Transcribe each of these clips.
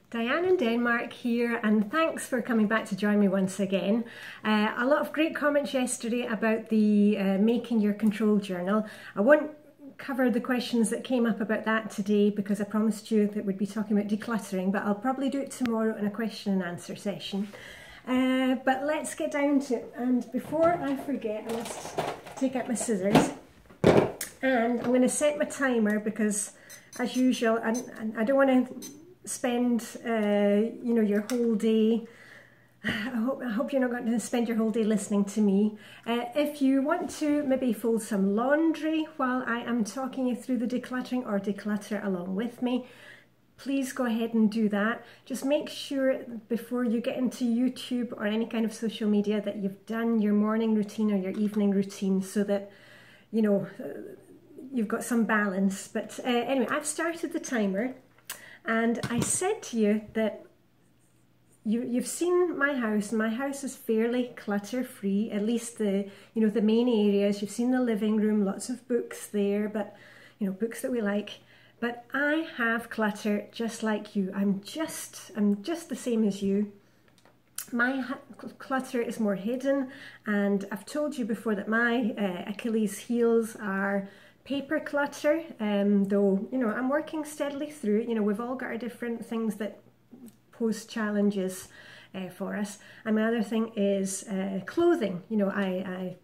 Diane in Denmark here, and thanks for coming back to join me once again. A lot of great comments yesterday about the making your control journal. I won't cover the questions that came up about that today because I promised you that we'd be talking about decluttering, but I'll probably do it tomorrow in a question and answer session. But let's get down to it, and before I forget, I must take out my scissors and I'm going to set my timer because, as usual, I don't want to spend you know, your whole day. I hope you're not going to spend your whole day listening to me. If you want to maybe fold some laundry while I am talking you through the decluttering, or declutter along with me, please go ahead and do that. Just make sure before you get into YouTube or any kind of social media that you've done your morning routine or your evening routine so that, you know, you've got some balance. But anyway, I've started the timer. And I said to you that you've seen my house. My house is fairly clutter-free, at least the main areas. You've seen the living room, lots of books there, but books that we like. But I have clutter just like you. I'm just the same as you. My clutter is more hidden, and I've told you before that my Achilles heels are paper clutter, though I'm working steadily through it. We've all got our different things that pose challenges for us. And my other thing is clothing. I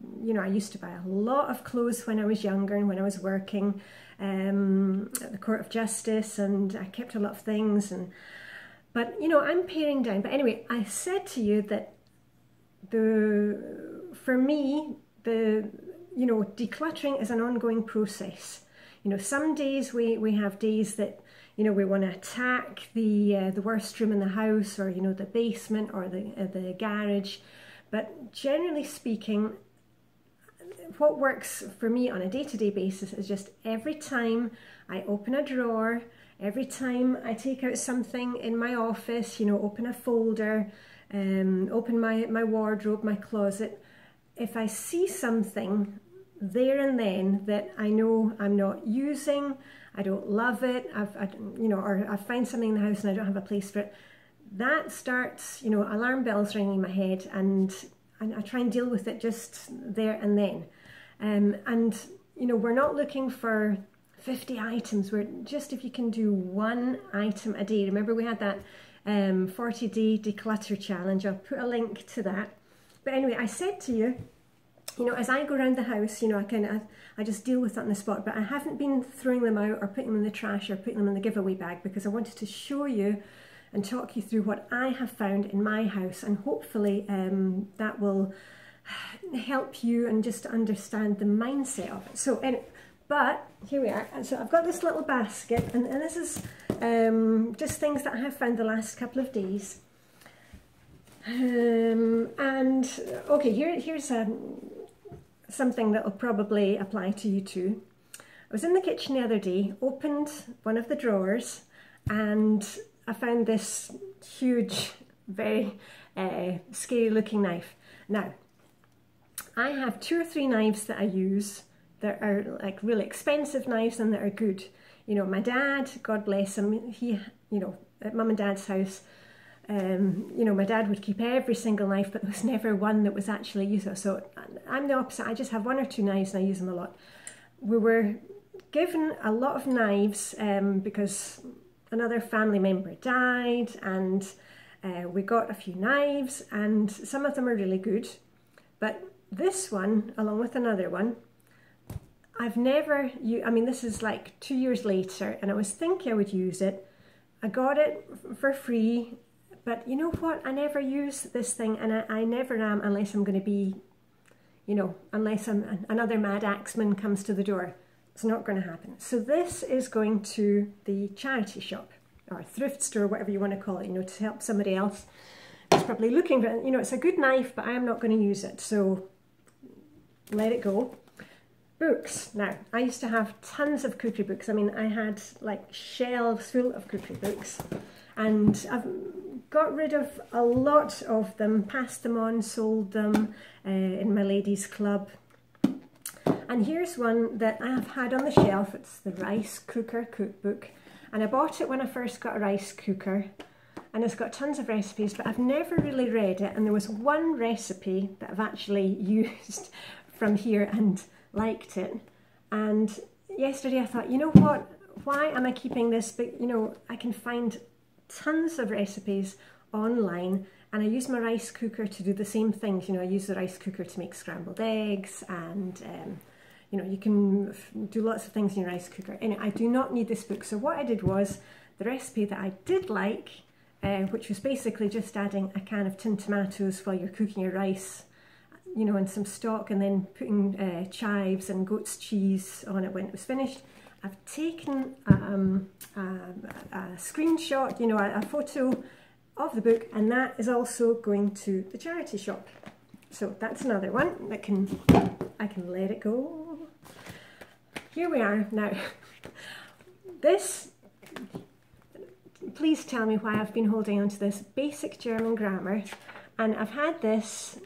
used to buy a lot of clothes when I was younger and when I was working at the Court of Justice, and I kept a lot of things. But I'm paring down. But anyway, I said to you that for me decluttering is an ongoing process. Some days we have days that we want to attack the worst room in the house, or the basement, or the garage. But generally speaking, what works for me on a day-to-day basis is just every time I open a drawer, every time I take out something in my office, open a folder, open my wardrobe, my closet, if I see something there and then that I know I'm not using, I don't love it, or I find something in the house and I don't have a place for it, that starts, alarm bells ringing in my head, and I try and deal with it just there and then. And we're not looking for 50 items. We're just, if you can do one item a day. Remember, we had that 40-day declutter challenge. I'll put a link to that. But anyway, I said to you, as I go around the house, I just deal with that on the spot, but I haven't been throwing them out or putting them in the trash or putting them in the giveaway bag, because I wanted to show you and talk you through what I have found in my house, and hopefully that will help you and just understand the mindset of it. So, but here we are. And so I've got this little basket, and this is just things that I have found the last couple of days. And okay, here's something that will probably apply to you too. I was in the kitchen the other day, opened one of the drawers, and I found this huge, very scary looking knife. Now, I have 2 or 3 knives that I use that are like really expensive knives and that are good. My dad, God bless him, he, at Mum and Dad's house, my dad would keep every single knife, but there was never one that was actually useful. So I'm the opposite. I just have 1 or 2 knives and I use them a lot. We were given a lot of knives because another family member died, and we got a few knives, and some of them are really good. But this one, along with another one, I've never used. I mean, this is like 2 years later, and I was thinking I would use it. I got it for free. But you know what? I never use this thing, and I never am, unless I'm going to be, unless another mad axeman comes to the door. It's not going to happen. So this is going to the charity shop, or thrift store, whatever you want to call it, to help somebody else who's probably looking for it. It's a good knife, but I am not going to use it, so let it go. Books. Now, I used to have tons of cookery books. I mean, I had like shelves full of cookery books, and I've got rid of a lot of them, passed them on, sold them in my ladies club. And here's one that I have had on the shelf. It's the rice cooker cookbook, and I bought it when I first got a rice cooker. and it's got tons of recipes, but I've never really read it, and there was one recipe that I've actually used from here and liked it. And yesterday I thought, you know what, why am I keeping this? But you know, I can find tons of recipes online, and I use my rice cooker to do the same things. You know, I use the rice cooker to make scrambled eggs, and you know, you can do lots of things in your rice cooker. Anyway, I do not need this book. So what I did was, the recipe that I did like, which was basically just adding a can of tinned tomatoes while you're cooking your rice, you know, and some stock, and then putting chives and goat's cheese on it when it was finished. I've taken a screenshot, you know, a photo of the book, and that is also going to the charity shop. So that's another one that I can let it go. Here we are now. This, please tell me why I've been holding on to this basic German grammar, and I've had this,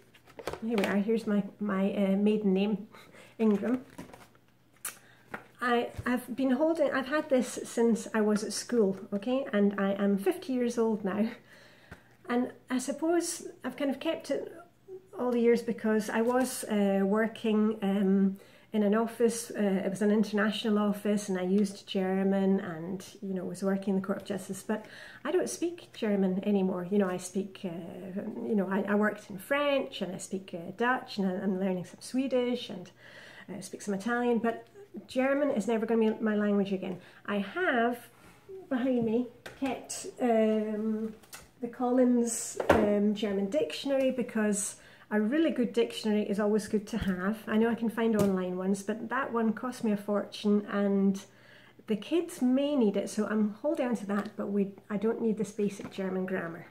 here we are, here's my maiden name, Ingram. I've had this since I was at school, okay, and I am 50 years old now, and I suppose I've kind of kept it all the years because I was working in an office. It was an international office, and I used German, and you know, was working in the Court of Justice. But I don't speak German anymore. You know, I speak. You know, I worked in French, and I speak Dutch, and I'm learning some Swedish, and I speak some Italian. But German is never going to be my language again. I have behind me kept the Collins German dictionary, because a really good dictionary is always good to have. I know I can find online ones, but that one cost me a fortune, and the kids may need it, so I'm holding on to that, but I don't need this basic German grammar.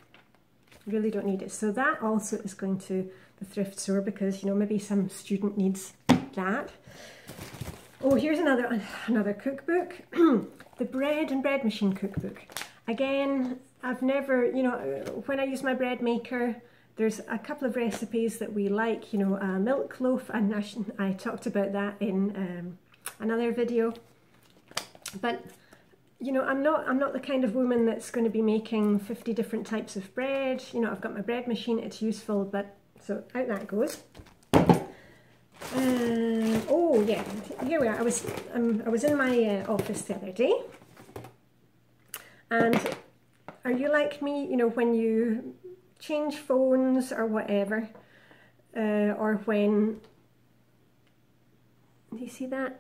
Really don't need it. So that also is going to the thrift store, because you know, maybe some student needs that. Oh, here's another cookbook. The Bread and Bread Machine cookbook. Again, I've never, you know, when I use my bread maker, there's a couple of recipes that we like, you know, a milk loaf, and I talked about that in another video. But you know, I'm not the kind of woman that's going to be making 50 different types of bread. You know, I've got my bread machine, it's useful, but so out that goes. Oh yeah, here we are. I was in my office the other day, and are you like me? You know, when you change phones or whatever, or when, do you see that?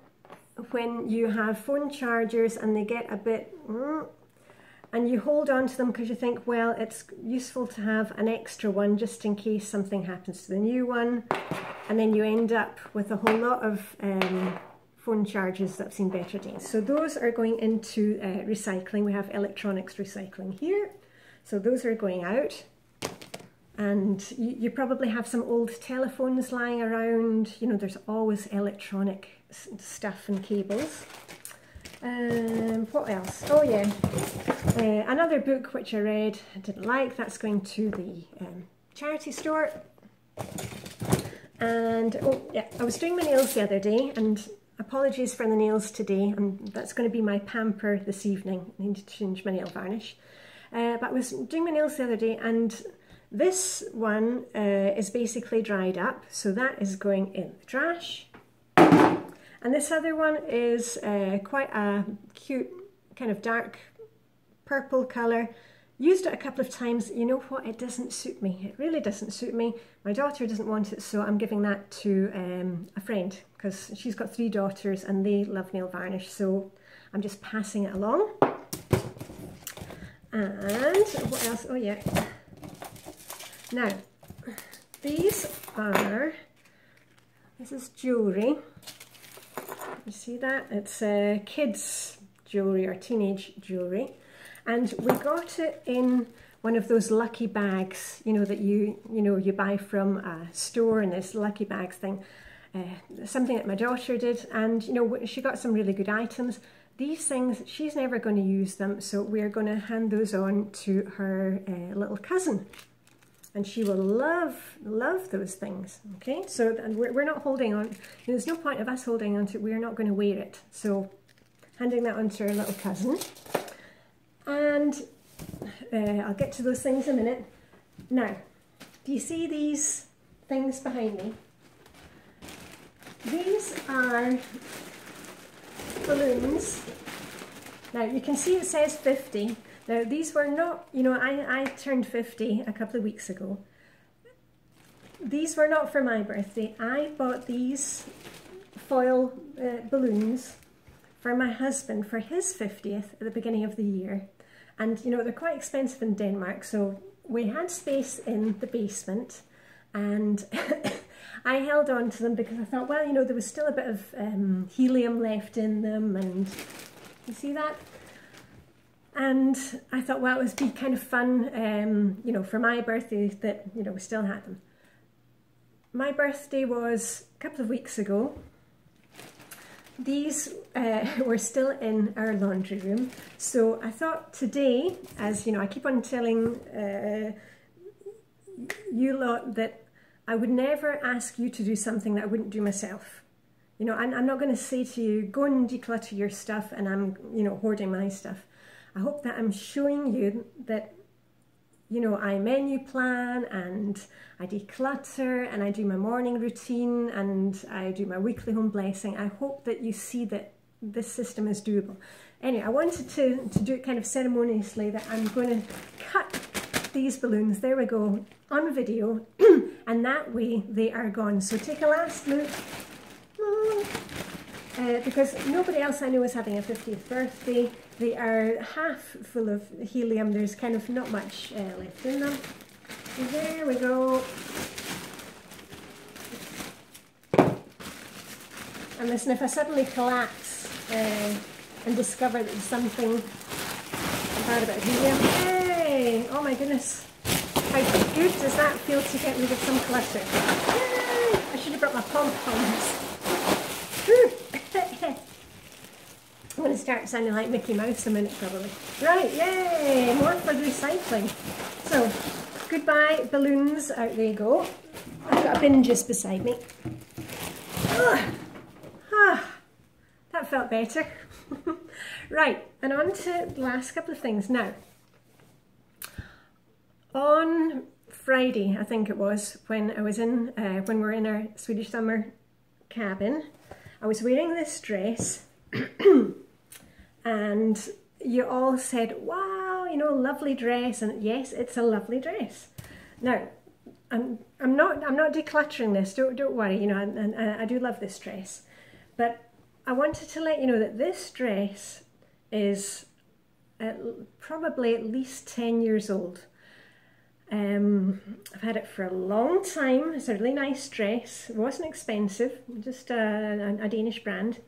When you have phone chargers and they get a bit, and you hold on to them because you think, well, it's useful to have an extra one just in case something happens to the new one, and then you end up with a whole lot of phone chargers that have seen better days. So those are going into recycling. We have electronics recycling here, so those are going out. And you probably have some old telephones lying around. You know, there's always electronic stuff and cables. What else? Oh yeah, another book which I read, I didn't like, that's going to the charity store. And oh yeah, I was doing my nails the other day, and apologies for the nails today, and that's going to be my pamper this evening. I need to change my nail varnish. But I was doing my nails the other day, and this one is basically dried up, so that is going in the trash. And this other one is quite a cute, kind of dark purple colour. Used it a couple of times. You know what? It doesn't suit me. It really doesn't suit me. My daughter doesn't want it, so I'm giving that to a friend, because she's got 3 daughters and they love nail varnish, so I'm just passing it along. And what else? Oh yeah. Now, this is jewellery. You see that? It's kids jewellery or teenage jewellery. And we got it in one of those lucky bags, you know, that you buy from a store, and this lucky bags thing. Something that my daughter did, and you know, she got some really good items. These things, she's never going to use them, so we're going to hand those on to her little cousin. And she will love those things, okay? So and we're not holding on. There's no point of us holding on to it. We're not going to wear it. So handing that on to our little cousin. And I'll get to those things in a minute. Now, do you see these things behind me? These are balloons. Now you can see it says 50. Now these were not, you know, I turned 50 a couple of weeks ago. These were not for my birthday. I bought these foil balloons for my husband for his 50th at the beginning of the year. And you know, they're quite expensive in Denmark, so we had space in the basement, and I held on to them because I thought, well, you know, there was still a bit of helium left in them, and you see that? And I thought, well, it would be kind of fun, you know, for my birthday that, you know, we still had them. My birthday was a couple of weeks ago. These were still in our laundry room. So I thought today, as you know, I keep on telling you lot that I would never ask you to do something that I wouldn't do myself. You know, I'm not going to say to you, go and declutter your stuff and I'm, you know, hoarding my stuff. I hope that I'm showing you that, you know, I menu plan and I declutter and I do my morning routine and I do my weekly home blessing. I hope that you see that this system is doable. Anyway, I wanted to do it kind of ceremoniously, that I'm going to cut these balloons, there we go, on video, and that way they are gone. So take a last look, because nobody else I know is having a 50th birthday. They are half full of helium. There's kind of not much left in them. There we go. And listen, if I suddenly collapse and discover that there's something bad about helium, hey! Oh my goodness. How good does that feel to get rid of some clutter? Yay! I should have brought my pom-poms. I'm going to start sounding like Mickey Mouse a minute probably. Right, yay! More for the recycling. So, goodbye balloons, out they go. I've got a bin just beside me. That felt better. Right, and on to the last couple of things. Now, on Friday, I think it was, when I was in, when we were in our Swedish summer cabin, I was wearing this dress. And you all said, wow, you know, lovely dress. And yes, it's a lovely dress. Now, I'm not decluttering this, don't worry, you know, and I do love this dress. But I wanted to let you know that this dress is probably at least 10 years old. I've had it for a long time. It's a really nice dress. It wasn't expensive, just a Danish brand.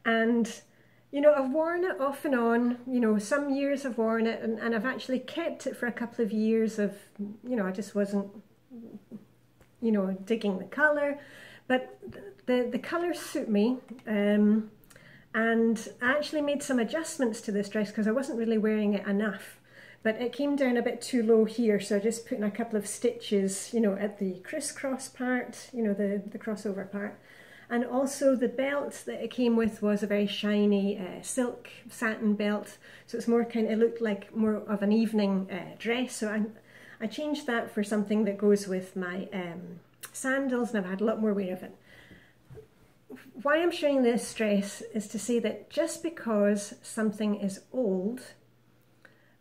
And, you know, I've worn it off and on, you know, some years I've worn it, and I've actually kept it for a couple of years of, you know, I just wasn't, you know, digging the colour. But the colours suit me, and I actually made some adjustments to this dress because I wasn't really wearing it enough. But it came down a bit too low here, so I just put in a couple of stitches, you know, at the crisscross part, you know, the crossover part. And also the belt that it came with was a very shiny silk satin belt, so it's more kind of, it looked like more of an evening dress. So I changed that for something that goes with my sandals, and I've had a lot more wear of it. Why I'm showing this dress is to say that just because something is old,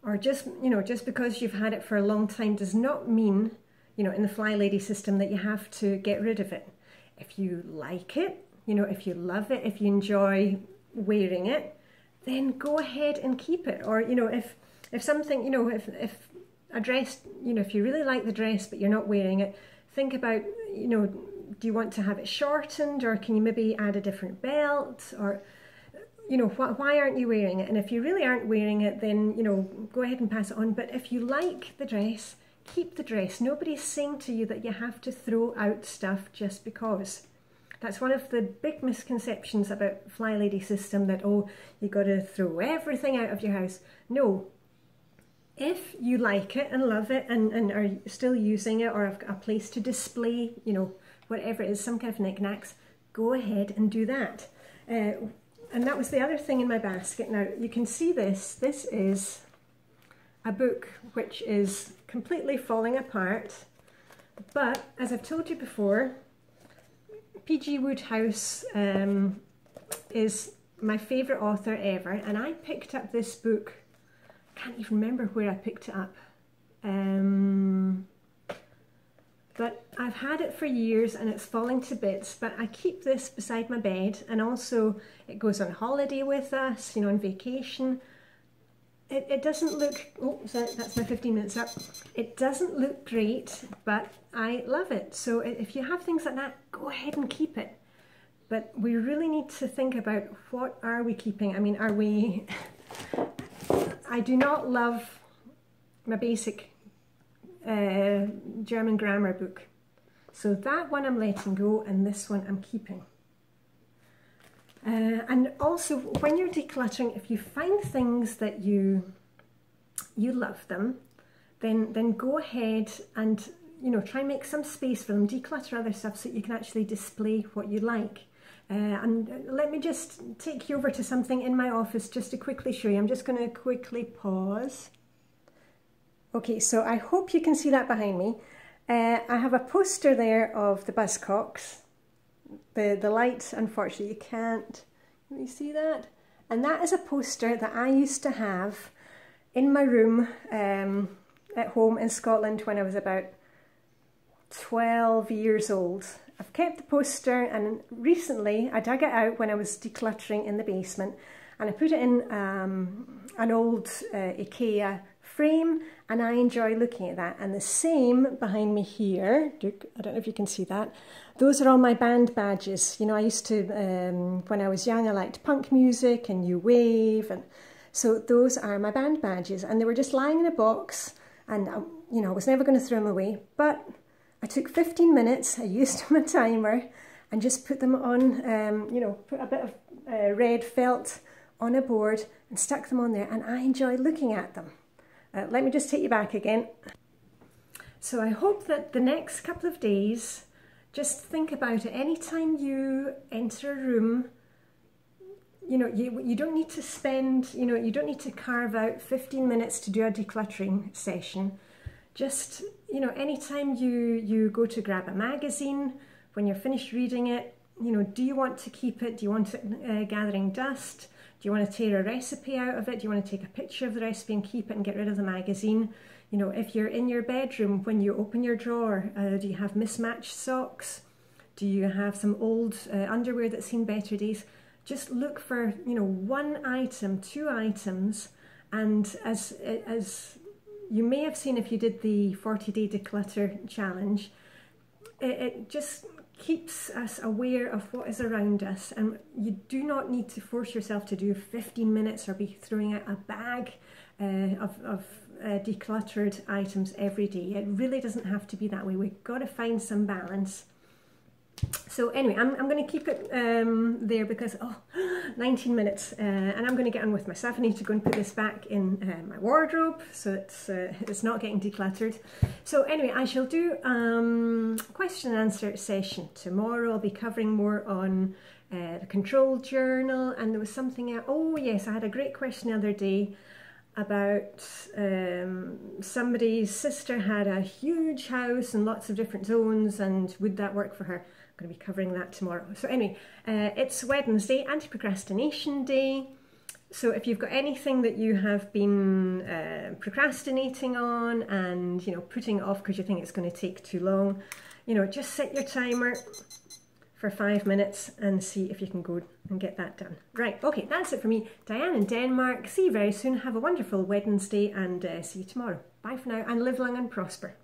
or just, you know, just because you've had it for a long time does not mean, you know, in the Flylady system that you have to get rid of it. If you like it, you know, if you love it, if you enjoy wearing it, then go ahead and keep it. Or, you know, if something, you know, if a dress, you know, if you really like the dress but you're not wearing it, think about, you know, do you want to have it shortened, or can you maybe add a different belt, or, you know, why aren't you wearing it? And if you really aren't wearing it, then, you know, go ahead and pass it on. But if you like the dress, keep the dress. Nobody's saying to you that you have to throw out stuff just because. That's one of the big misconceptions about Flylady system, that, oh, you got to throw everything out of your house. No. If you like it and love it and are still using it, or have got a place to display, you know, whatever it is, some kind of knickknacks, go ahead and do that. And that was the other thing in my basket. Now, you can see this. This is a book which is completely falling apart, but as I've told you before, P.G. Wodehouse is my favourite author ever, and I picked up this book, I can't even remember where I picked it up, but I've had it for years and it's falling to bits, but I keep this beside my bed, and also it goes on holiday with us, you know, on vacation. It doesn't look, oh, sorry, that's my 15 minutes up. It doesn't look great, but I love it. So if you have things like that, go ahead and keep it. But we really need to think about, what are we keeping? I mean, are we... I do not love my basic German grammar book. So that one I'm letting go, and this one I'm keeping. And also, when you're decluttering, if you find things that you love them, then go ahead and, you know, try and make some space for them. Declutter other stuff so that you can actually display what you like. And let me just take you over to something in my office just to quickly show you. I'm just going to quickly pause. Okay, so I hope you can see that behind me. I have a poster there of the Buzzcocks. The light, unfortunately, you can't really see that. And that is a poster that I used to have in my room at home in Scotland when I was about 12 years old. I've kept the poster, and recently I dug it out when I was decluttering in the basement, and I put it in an old IKEA frame, and I enjoy looking at that. And the same behind me here, I don't know if you can see that, those are all my band badges. You know, I used to, when I was young, I liked punk music and new wave, and so those are my band badges, and they were just lying in a box, and you know, I was never going to throw them away, but I took 15 minutes, I used my timer, and just put them on, you know, put a bit of red felt on a board and stuck them on there, and I enjoy looking at them. Let me just take you back again. So I hope that the next couple of days, just think about it. Anytime you enter a room, you know, you don't need to spend, you know, you don't need to carve out 15 minutes to do a decluttering session. Just, you know, anytime you go to grab a magazine, when you're finished reading it, you know, do you want to keep it? Do you want it gathering dust? Do you want to tear a recipe out of it? Do you want to take a picture of the recipe and keep it and get rid of the magazine? You know, if you're in your bedroom, when you open your drawer, do you have mismatched socks? Do you have some old underwear that's seen better days? Just look for, you know, one item, two items, and as you may have seen if you did the 40-day declutter challenge, it just keeps us aware of what is around us, and you do not need to force yourself to do 15 minutes or be throwing out a bag of decluttered items every day. It really doesn't have to be that way. We've got to find some balance. So anyway, I'm going to keep it there because, 19 minutes, and I'm going to get on with my stuff. I need to go and put this back in my wardrobe so it's not getting decluttered. So anyway, I shall do question and answer session tomorrow. I'll be covering more on the control journal, and there was something else. Oh yes, I had a great question the other day about somebody's sister had a huge house and lots of different zones, and would that work for her? I'm going to be covering that tomorrow. So anyway, it's Wednesday, anti-procrastination day. So if you've got anything that you have been procrastinating on and, you know, putting it off because you think it's going to take too long, you know, just set your timer for 5 minutes and see if you can go and get that done. Right, okay, that's it for me. Diane in Denmark. See you very soon. Have a wonderful Wednesday, and see you tomorrow. Bye for now, and live long and prosper.